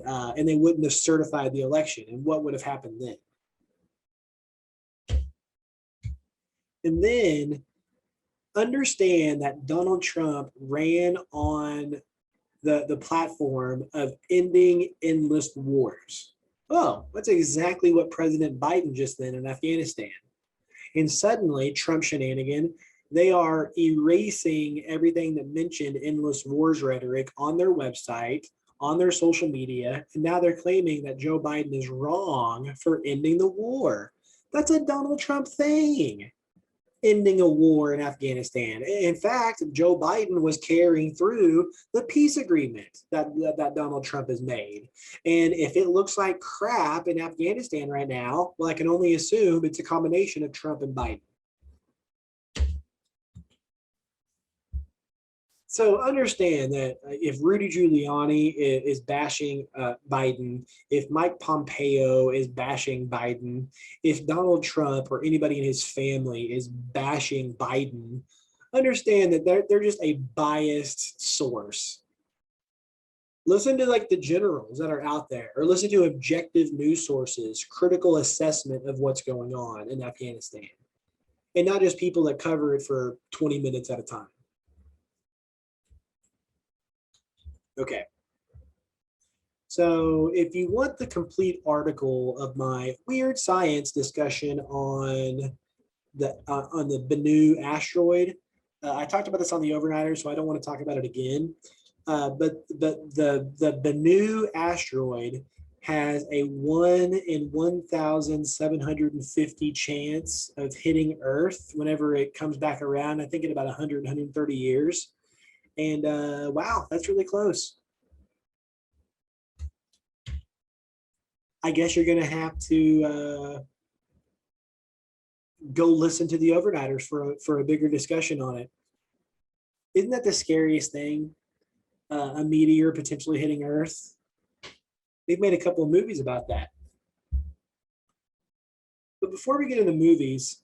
they wouldn't have certified the election. And what would have happened then? And then understand that Donald Trump ran on the platform of ending endless wars. Oh, that's exactly what President Biden just did in Afghanistan. And suddenly, Trump shenanigan, they are erasing everything that mentioned endless wars rhetoric on their website, on their social media, and now they're claiming that Joe Biden is wrong for ending the war. That's a Donald Trump thing, ending a war in Afghanistan. In fact, Joe Biden was carrying through the peace agreement that Donald Trump has made. And if it looks like crap in Afghanistan right now, well, I can only assume it's a combination of Trump and Biden. So understand that if Rudy Giuliani is bashing Biden, if Mike Pompeo is bashing Biden, if Donald Trump or anybody in his family is bashing Biden, understand that they're just a biased source. Listen to like the generals that are out there, or listen to objective news sources, critical assessment of what's going on in Afghanistan, and not just people that cover it for 20 minutes at a time. Okay. So if you want the complete article of my weird science discussion on the Bennu asteroid, I talked about this on the overnighter, so I don't want to talk about it again. But the Bennu asteroid has a 1 in 1,750 chance of hitting Earth whenever it comes back around. I think in about 100, 130 years. And wow, that's really close. I guess you're going to have to go listen to the overnighters for a bigger discussion on it. Isn't that the scariest thing? A meteor potentially hitting Earth. They've made a couple of movies about that. But before we get into movies,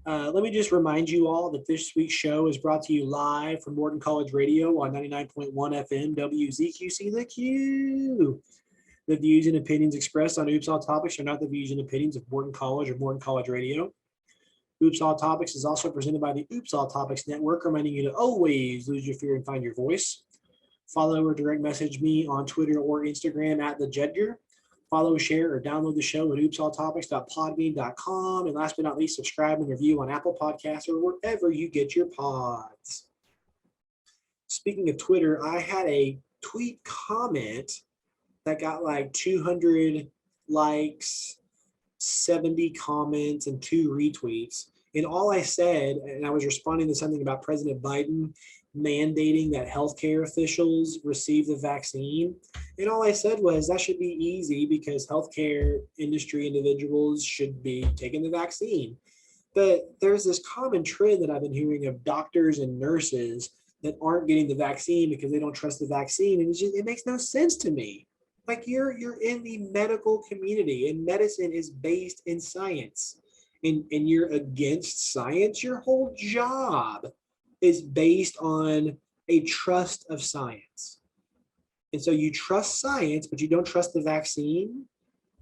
let me just remind you all that this week's show is brought to you live from Morton College Radio on 99.1 FM WZQC The Q. The views and opinions expressed on Oops All Topics are not the views and opinions of Morton College or Morton College Radio. Oops All Topics is also presented by the Oops All Topics Network, reminding you to always lose your fear and find your voice. Follow or direct message me on Twitter or Instagram at the Jedger. Follow, share, or download the show at oopsalltopics.podbean.com. And last but not least, subscribe and review on Apple Podcasts or wherever you get your pods. Speaking of Twitter, I had a tweet comment that got like 200 likes, 70 comments, and 2 retweets. And all I said, and I was responding to something about President Biden mandating that healthcare officials receive the vaccine. And all I said was that should be easy because healthcare industry individuals should be taking the vaccine. But there's this common trend that I've been hearing of doctors and nurses that aren't getting the vaccine because they don't trust the vaccine. And it makes no sense to me. Like you're in the medical community, and medicine is based in science, and you're against science. Your whole job is based on a trust of science. And so you trust science, but you don't trust the vaccine.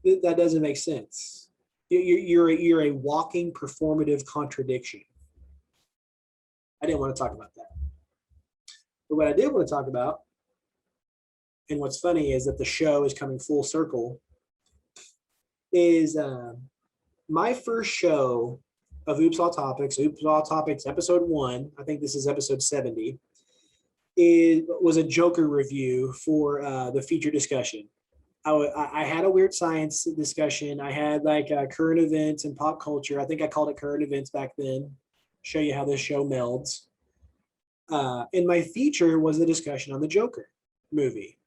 That doesn't make sense. You're a walking performative contradiction. I didn't want to talk about that. But what I did want to talk about, and what's funny is that the show is coming full circle, is my first show of Oops All Topics episode 1, I think this is episode 70, was a Joker review for the feature discussion. I had a weird science discussion. I had like current events and pop culture. I think I called it current events back then. Show you how this show melds. And my feature was the discussion on the Joker movie.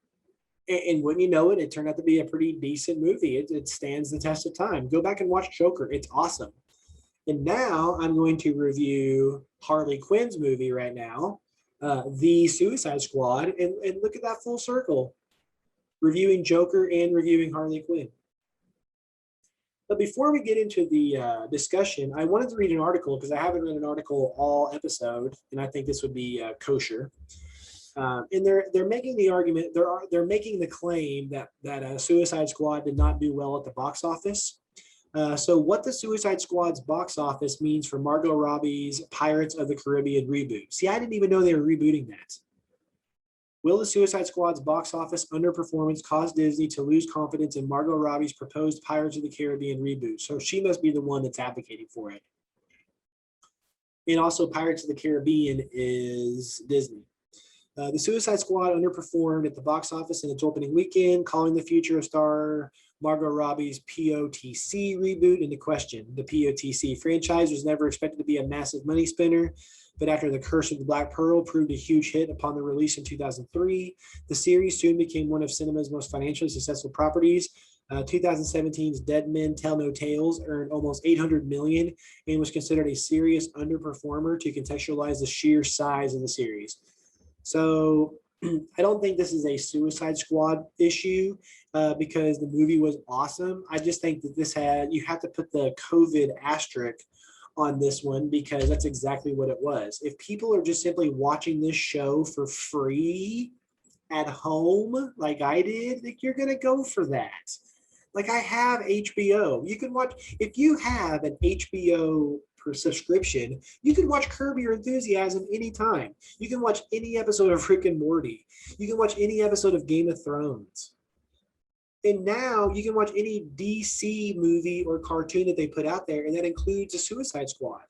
And wouldn't you know it, it turned out to be a pretty decent movie. It stands the test of time. Go back and watch Joker. It's awesome. And now I'm going to review Harley Quinn's movie right now, The Suicide Squad, and look at that full circle. Reviewing Joker and reviewing Harley Quinn. But before we get into the discussion, I wanted to read an article because I haven't read an article all episode, and I think this would be kosher. And they're making the argument, they're making the claim that Suicide Squad did not do well at the box office. So what the Suicide Squad's box office means for Margot Robbie's Pirates of the Caribbean reboot. See, I didn't even know they were rebooting that. Will the Suicide Squad's box office underperformance cause Disney to lose confidence in Margot Robbie's proposed Pirates of the Caribbean reboot? So she must be the one that's advocating for it. And also Pirates of the Caribbean is Disney. The Suicide Squad underperformed at the box office in its opening weekend, calling the future of star Margot Robbie's POTC reboot into question. The POTC franchise was never expected to be a massive money spinner, but after The Curse of the Black Pearl proved a huge hit upon the release in 2003, the series soon became one of cinema's most financially successful properties. 2017's Dead Men Tell No Tales earned almost $800 million and was considered a serious underperformer to contextualize the sheer size of the series. So I don't think this is a Suicide Squad issue because the movie was awesome. I just think that you have to put the COVID asterisk on this one because that's exactly what it was. If people are just simply watching this show for free at home, like I did, like you're going to go for that. Like I have HBO. You can watch, if you have an HBO per subscription, you can watch Curb Your Enthusiasm anytime. You can watch any episode of Rick and Morty. You can watch any episode of Game of Thrones. And now you can watch any DC movie or cartoon that they put out there, and that includes a Suicide Squad.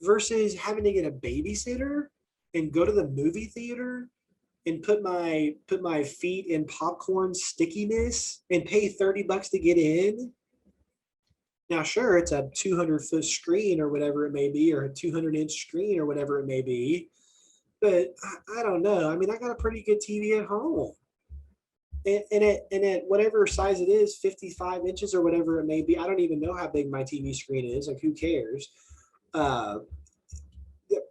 Versus having to get a babysitter and go to the movie theater and put my feet in popcorn stickiness and pay $30 to get in. Now, sure, it's a 200-foot screen or whatever it may be, or a 200-inch screen or whatever it may be. But I don't know. I mean, I got a pretty good TV at home. And at whatever size it is, 55 inches or whatever it may be, I don't even know how big my TV screen is. Like, who cares?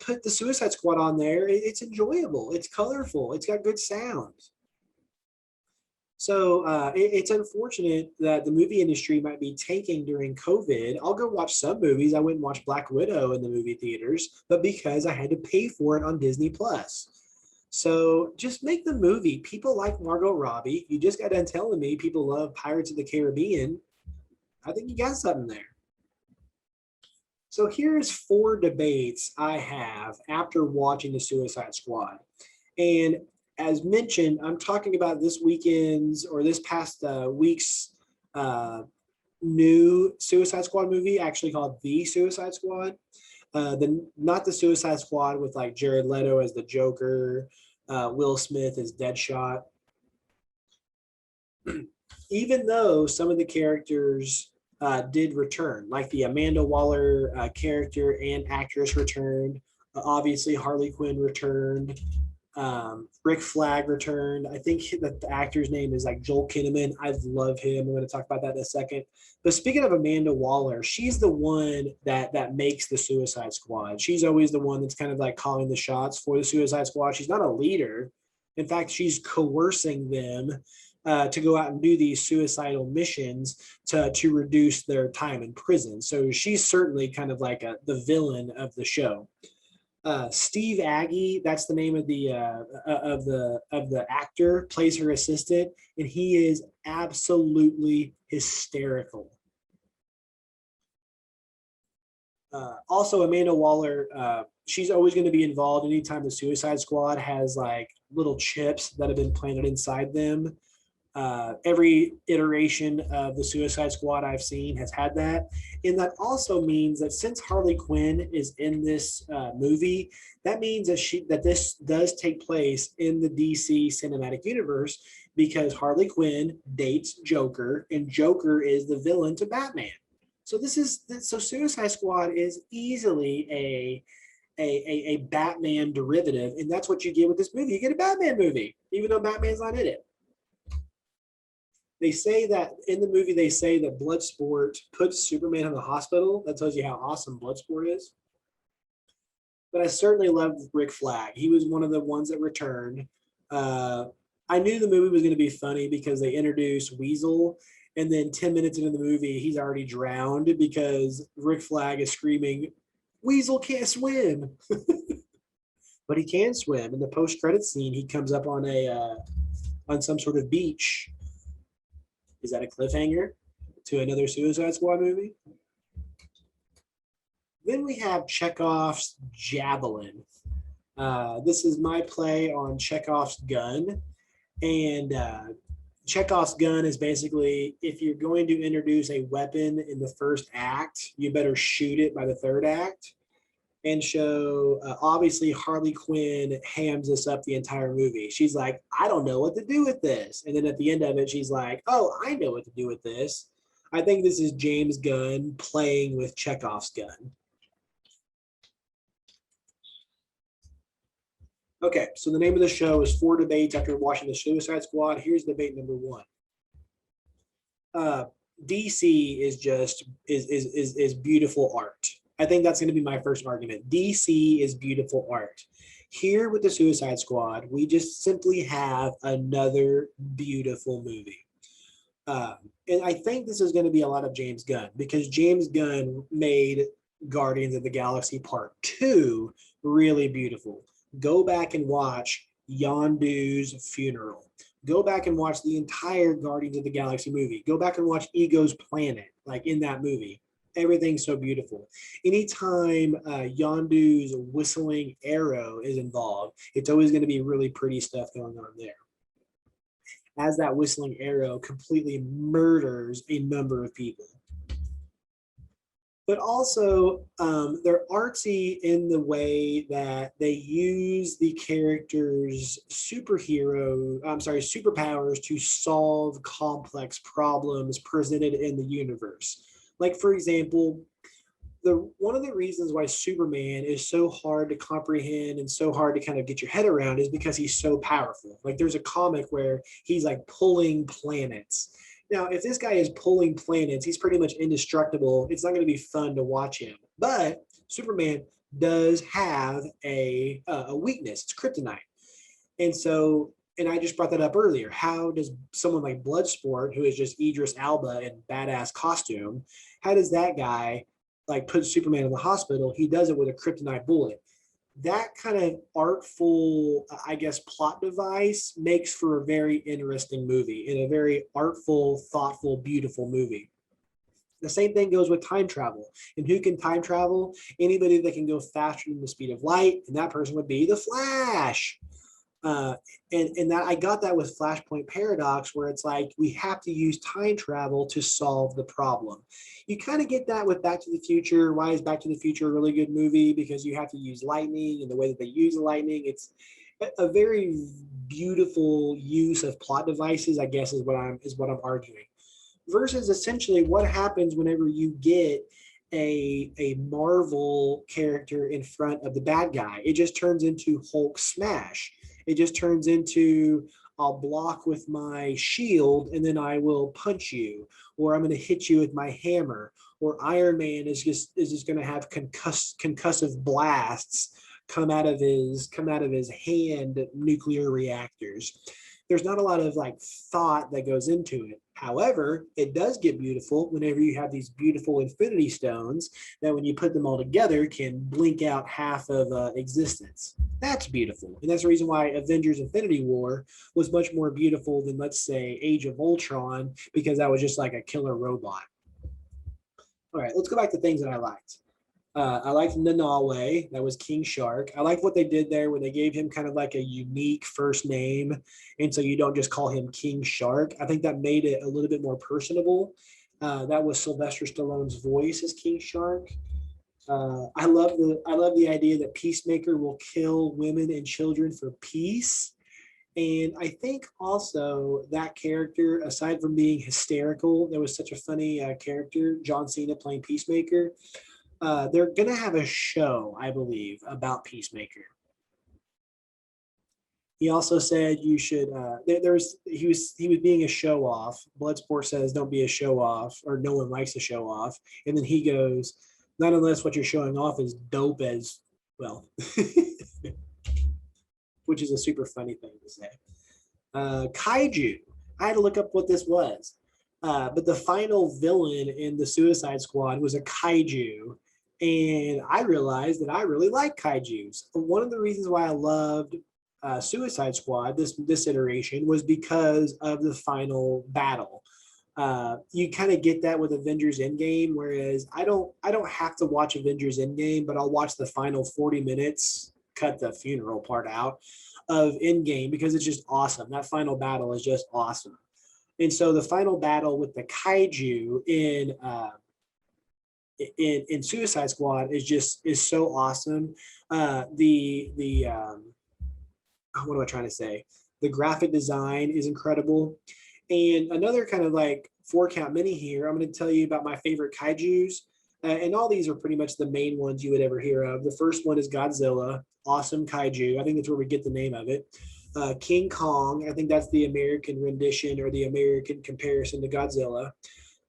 Put the Suicide Squad on there. It's enjoyable. It's colorful. It's got good sound. So it's unfortunate that the movie industry might be tanking during COVID. I'll go watch some movies. I went and watched Black Widow in the movie theaters, but because I had to pay for it on Disney Plus. So just make the movie. People like Margot Robbie. You just got done telling me people love Pirates of the Caribbean. I think you got something there. So here's 4 debates I have after watching the Suicide Squad. And as mentioned, I'm talking about this weekend's or this past week's new Suicide Squad movie, actually called The Suicide Squad. Not the Suicide Squad with like Jared Leto as the Joker, Will Smith as Deadshot. Even though some of the characters did return, like the Amanda Waller character and actress returned. Obviously, Harley Quinn returned. Rick Flag returned. I think that the actor's name is like Joel Kinnaman. I love him. I'm going to talk about that in a second. But speaking of Amanda Waller, she's the one that makes the Suicide Squad. She's always the one that's kind of like calling the shots for the Suicide Squad. She's not a leader. In fact, she's coercing them to go out and do these suicidal missions to reduce their time in prison. So she's certainly kind of like the villain of the show. Steve Agee, that's the name of the actor, plays her assistant, and he is absolutely hysterical. Also, Amanda Waller, she's always going to be involved anytime the Suicide Squad has like little chips that have been planted inside them. Every iteration of the Suicide Squad I've seen has had that. And that also means that since Harley Quinn is in this movie, that means that this does take place in the DC cinematic universe because Harley Quinn dates Joker and Joker is the villain to Batman. So Suicide Squad is easily a Batman derivative, and that's what you get with this movie. You get a Batman movie, even though Batman's not in it. They say that in the movie, they say that Bloodsport puts Superman in the hospital. That tells you how awesome Bloodsport is. But I certainly loved Rick Flag. He was one of the ones that returned. I knew the movie was going to be funny because they introduced Weasel, and then 10 minutes into the movie, he's already drowned because Rick Flag is screaming, "Weasel can't swim." But he can swim. In the post-credit scene, he comes up on some sort of beach. Is that a cliffhanger to another Suicide Squad movie? Then we have Chekhov's Javelin. This is my play on Chekhov's gun. And Chekhov's gun is basically, if you're going to introduce a weapon in the first act, you better shoot it by the third act. And so obviously Harley Quinn hams this up the entire movie. She's like, I don't know what to do with this. And then at the end of it, she's like, oh, I know what to do with this. I think this is James Gunn playing with Chekhov's gun. Okay, so the name of the show is 4 Debates After Watching the Suicide Squad. Here's debate number 1. DC is beautiful art. I think that's going to be my first argument. DC is beautiful art. Here with the Suicide Squad, we just simply have another beautiful movie. Uh, and I think this is going to be a lot of James Gunn because James Gunn made Guardians of the Galaxy Part 2 really beautiful. Go back and watch Yondu's funeral. Go back and watch the entire Guardians of the Galaxy movie. Go back and watch Ego's Planet, like in that movie. Everything's so beautiful. Anytime Yondu's whistling arrow is involved, it's always going to be really pretty stuff going on there. As that whistling arrow completely murders a number of people. But also, they're artsy in the way that they use the characters' superpowers to solve complex problems presented in the universe. Like, for example, one of the reasons why Superman is so hard to comprehend and so hard to kind of get your head around is because he's so powerful. Like there's a comic where he's like pulling planets. Now, if this guy is pulling planets, he's pretty much indestructible. It's not going to be fun to watch him. But Superman does have a weakness. It's kryptonite. And so, and I just brought that up earlier. How does someone like Bloodsport, who is just Idris Elba in badass costume, how does that guy like put Superman in the hospital? He does it with a kryptonite bullet. That kind of artful, I guess, plot device makes for a very interesting movie and a very artful, thoughtful, beautiful movie. The same thing goes with time travel. And who can time travel? Anybody that can go faster than the speed of light, and that person would be the Flash. And that I got that with Flashpoint Paradox, where it's like we have to use time travel to solve the problem. You kind of get that with Back to the Future. Why is Back to the Future a really good movie? Because you have to use lightning, and the way that they use the lightning, it's a very beautiful use of plot devices, I guess, is what I'm arguing. Versus essentially what happens whenever you get a Marvel character in front of the bad guy. It just turns into Hulk smash. It just turns into I'll block with my shield and then I will punch you, or I'm going to hit you with my hammer, or Iron Man is just going to have concussive blasts come out of his hand nuclear reactors. There's not a lot of like thought that goes into it. However, it does get beautiful whenever you have these beautiful infinity stones that when you put them all together can blink out half of existence. That's beautiful. And that's the reason why Avengers Infinity War was much more beautiful than, let's say, Age of Ultron, because that was just like a killer robot. All right, let's go back to things that I liked. I liked Nanawe. That was King Shark. I like what they did there where they gave him kind of like a unique first name. And so you don't just call him King Shark. I think that made it a little bit more personable. That was Sylvester Stallone's voice as King Shark. I love the idea that Peacemaker will kill women and children for peace. And I think also that character, aside from being hysterical, there was such a funny character, John Cena playing Peacemaker. They're gonna have a show, I believe, about Peacemaker. He also said you should. He was being a show off. Bloodsport says don't be a show off, or no one likes to show off. And then he goes, not unless what you're showing off is dope as well, which is a super funny thing to say. Kaiju. I had to look up what this was. But the final villain in the Suicide Squad was a kaiju. And I realized that I really like kaijus. One of the reasons why I loved Suicide Squad, this iteration, was because of the final battle. You kind of get that with Avengers Endgame, whereas I don't have to watch Avengers Endgame, but I'll watch the final 40 minutes, cut the funeral part out, of Endgame because it's just awesome. That final battle is just awesome. And so the final battle with the kaiju in Suicide Squad is so awesome. What am I trying to say? The graphic design is incredible. And another kind of like 4-count mini here, I'm going to tell you about my favorite kaijus. And all these are pretty much the main ones you would ever hear of. The first one is Godzilla, awesome kaiju. I think that's where we get the name of it. King Kong, I think that's the American rendition or the American comparison to Godzilla.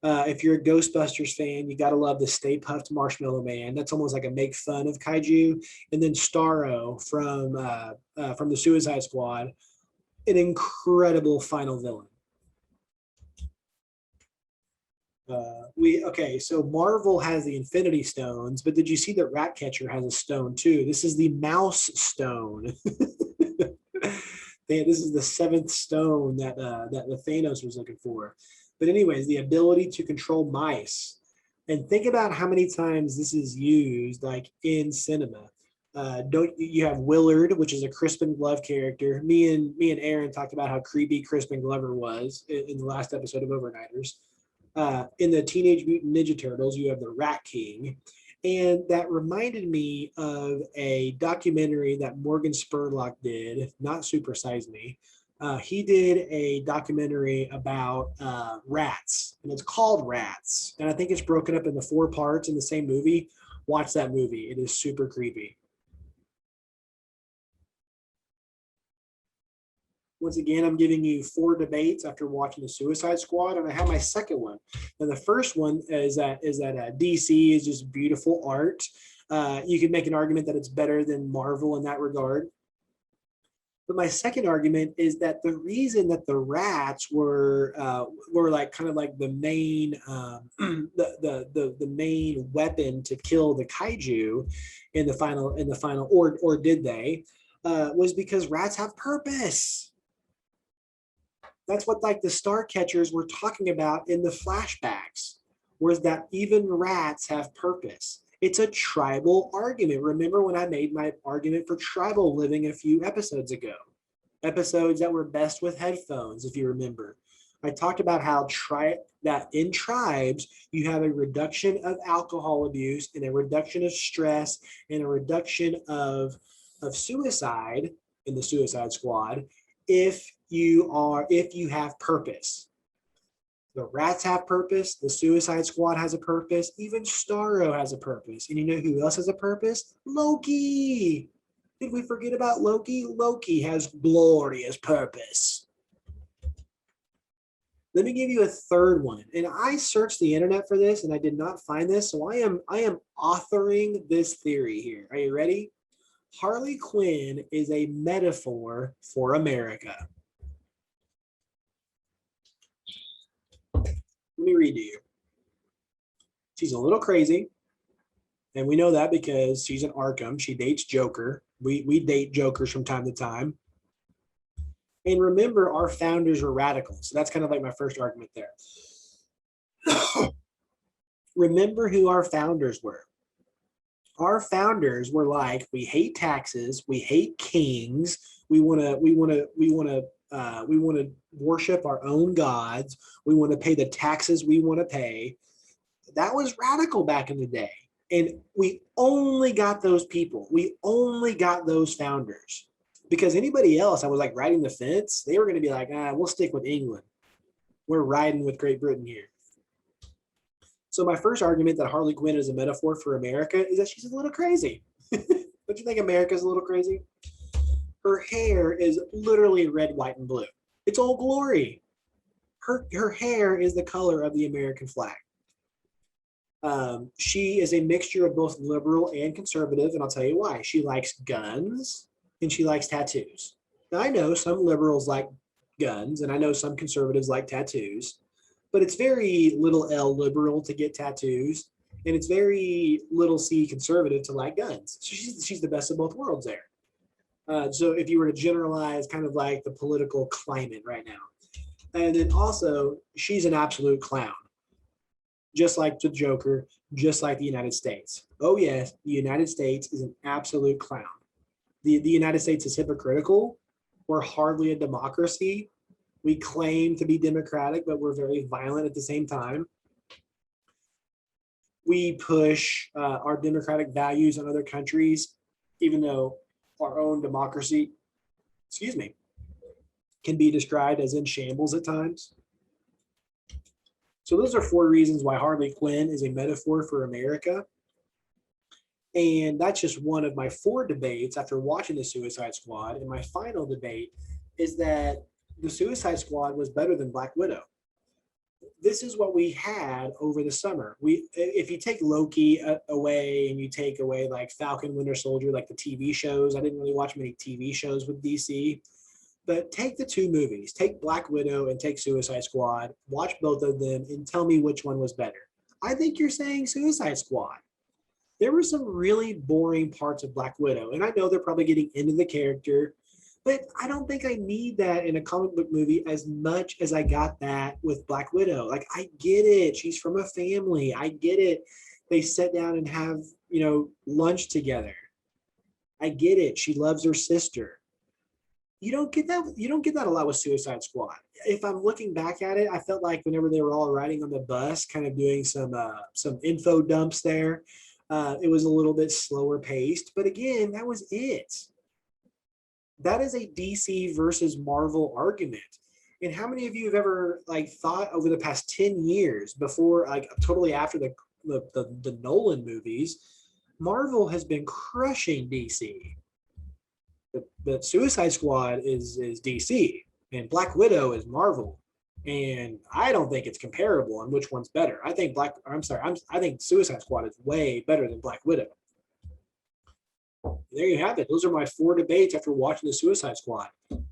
If you're a Ghostbusters fan, you got to love the Stay Puft Marshmallow Man. That's almost like a make fun of kaiju. And then Starro from the Suicide Squad, an incredible final villain. So Marvel has the Infinity Stones, but did you see that Ratcatcher has a stone too? This is the Mouse Stone. This is the seventh stone that the Thanos was looking for. But anyways, the ability to control mice, and think about how many times this is used, like in cinema. Don't you have Willard, which is a Crispin Glove character? Me and Aaron talked about how creepy Crispin Glover was in the last episode of Overnighters. In the Teenage Mutant Ninja Turtles, you have the Rat King. And that reminded me of a documentary that Morgan Spurlock did, not Super Size Me. He did a documentary about rats, and it's called Rats. And I think it's broken up into 4 parts in the same movie. Watch that movie. It is super creepy. Once again, I'm giving you 4 debates after watching the Suicide Squad, and I have my second one. And the first one is that DC is just beautiful art. You could make an argument that it's better than Marvel in that regard. But my second argument is that the reason that the rats were like kind of like the main the main weapon to kill the kaiju in the final or did they was because rats have purpose. That's what like the star catchers were talking about in the flashbacks, was that even rats have purpose. It's a tribal argument. Remember when I made my argument for tribal living a few episodes ago? Episodes that were best with headphones, if you remember. I talked about how that in tribes, you have a reduction of alcohol abuse and a reduction of stress and a reduction of suicide in the Suicide Squad if you have purpose. The rats have purpose. The Suicide Squad has a purpose. Even Starro has a purpose. And you know who else has a purpose? Loki. Did we forget about Loki? Loki has glorious purpose. Let me give you a third one. And I searched the internet for this and I did not find this. So I am authoring this theory here. Are you ready? Harley Quinn is a metaphor for America. Let me read to you. She's a little crazy. And we know that because she's an Arkham. She dates Joker. We date Jokers from time to time. And remember, our founders were radicals. So that's kind of like my first argument there. Remember who our founders were. Our founders were like, we hate taxes, we hate kings, we want to worship our own gods, we want to pay the taxes we want to pay. That was radical back in the day. And we only got those people. We only got those founders. Because anybody else, I was like riding the fence, they were going to be like, we'll stick with England. We're riding with Great Britain here. So my first argument that Harley Quinn is a metaphor for America is that she's a little crazy. Don't you think America's a little crazy? Her hair is literally red, white, and blue. It's Old Glory. Her hair is the color of the American flag. She is a mixture of both liberal and conservative, and I'll tell you why. She likes guns and she likes tattoos. Now, I know some liberals like guns, and I know some conservatives like tattoos, but it's very little L liberal to get tattoos, and it's very little C conservative to like guns. So she's the best of both worlds there. So if you were to generalize kind of like the political climate right now. And then also, she's an absolute clown. Just like the Joker, just like the United States. Oh yes, the United States is an absolute clown. The United States is hypocritical. We're hardly a democracy. We claim to be democratic, but we're very violent at the same time. We push our democratic values on other countries, even though our own democracy, can be described as in shambles at times. So those are 4 reasons why Harley Quinn is a metaphor for America. And that's just one of my 4 debates after watching the Suicide Squad. And my final debate is that the Suicide Squad was better than Black Widow. this is what we had over the summer. If you take Loki away and you take away like Falcon, Winter Soldier, like the TV shows, I didn't really watch many TV shows with DC, but take the two movies, take Black Widow and take Suicide Squad, watch both of them and tell me which one was better. I think you're saying Suicide Squad. There were some really boring parts of Black Widow, and I know they're probably getting into the character, but I don't think I need that in a comic book movie as much as I got that with Black Widow. Like, I get it. She's from a family. I get it. They sit down and have, lunch together. I get it. She loves her sister. You don't get that. You don't get that a lot with Suicide Squad. If I'm looking back at it, I felt like whenever they were all riding on the bus, kind of doing some info dumps there, it was a little bit slower paced. But again, that was it. That is a DC versus Marvel argument. And how many of you have ever like thought over the past 10 years before, like totally after the Nolan movies, Marvel has been crushing DC. But Suicide Squad is DC and Black Widow is Marvel. And I don't think it's comparable on which one's better. I think I think Suicide Squad is way better than Black Widow. There you have it. Those are my 4 debates after watching the Suicide Squad.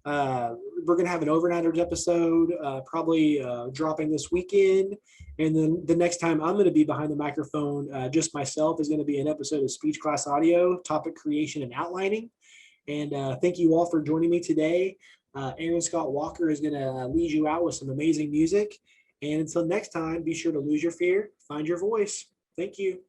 We're going to have an Overnighters episode, probably dropping this weekend. And then the next time I'm going to be behind the microphone, just myself, is going to be an episode of Speech Class Audio, topic creation and outlining. And thank you all for joining me today. Aaron Scott Walker is going to lead you out with some amazing music. And until next time, be sure to lose your fear, find your voice. Thank you.